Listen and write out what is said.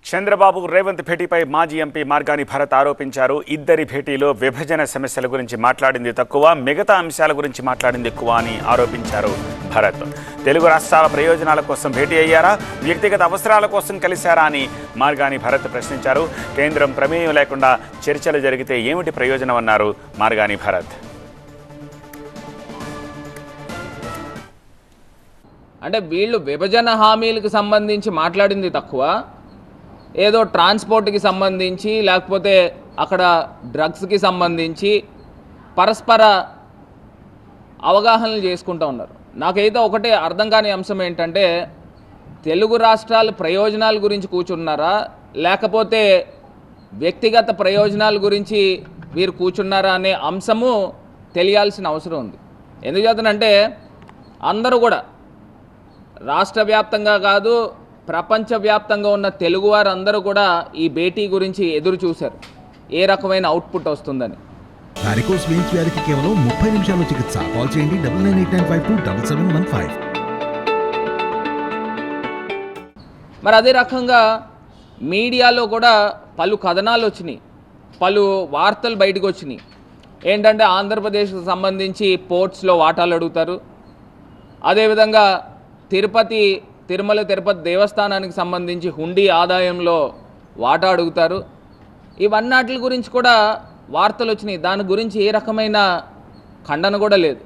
చంద్రబాబు రేవంత్ భేటీపై మాజీ ఎంపీ మార్గాని భరత్ ఆరోపించారు. ఇద్దరి భేటీలో విభజన సమస్యల గురించి మాట్లాడింది తక్కువ, మిగతా అంశాల గురించి మాట్లాడింది ఎక్కువ అని ఆరోపించారు భరత్. తెలుగు రాష్ట్రాల ప్రయోజనాల కోసం భేటీ అయ్యారా, వ్యక్తిగత అవసరాల కోసం కలిశారా అని మార్గాని భరత్ ప్రశ్నించారు. కేంద్రం ప్రమేయం లేకుండా చర్చలు జరిగితే ఏమిటి ప్రయోజనం అన్నారు మార్గాని భరత్. అంటే వీళ్ళు విభజన హామీలకు సంబంధించి మాట్లాడింది తక్కువ, ఏదో ట్రాన్స్పోర్ట్కి సంబంధించి లేకపోతే అక్కడ డ్రగ్స్కి సంబంధించి పరస్పర అవగాహనలు చేసుకుంటూ ఉన్నారు. నాకైతే ఒకటే అర్థం కాని అంశం ఏంటంటే, తెలుగు రాష్ట్రాల ప్రయోజనాల గురించి కూర్చున్నారా లేకపోతే వ్యక్తిగత ప్రయోజనాల గురించి వీరు కూర్చున్నారా అనే అంశము తెలియాల్సిన అవసరం ఉంది. ఎందుకు చేతనంటే అందరూ కూడా రాష్ట్ర వ్యాప్తంగా కాదు ప్రపంచవ్యాప్తంగా ఉన్న తెలుగువారు అందరూ కూడా ఈ భేటీ గురించి ఎదురు చూశారు, ఏ రకమైన అవుట్పుట్ వస్తుందని. వారికోస్ వెయిన్స్ వ్యాధికి కేవలం 30 నిమిషాల్లో చికిత్స. కాల్ చేయండి 9989527715. మరి అదే రకంగా మీడియాలో కూడా పలు కథనాలు వచ్చినాయి, పలు వార్తలు బయటకు వచ్చినాయి. ఏంటంటే ఆంధ్రప్రదేశ్కి సంబంధించి పోర్ట్స్లో వాటాలు అడుగుతారు, అదేవిధంగా తిరుమల తిరుపతి దేవస్థానానికి సంబంధించి హుండీ ఆదాయంలో వాటా అడుగుతారు. ఇవన్నిటి గురించి కూడా వార్తలు వచ్చినాయి. దాని గురించి ఏ రకమైన ఖండన కూడా లేదు.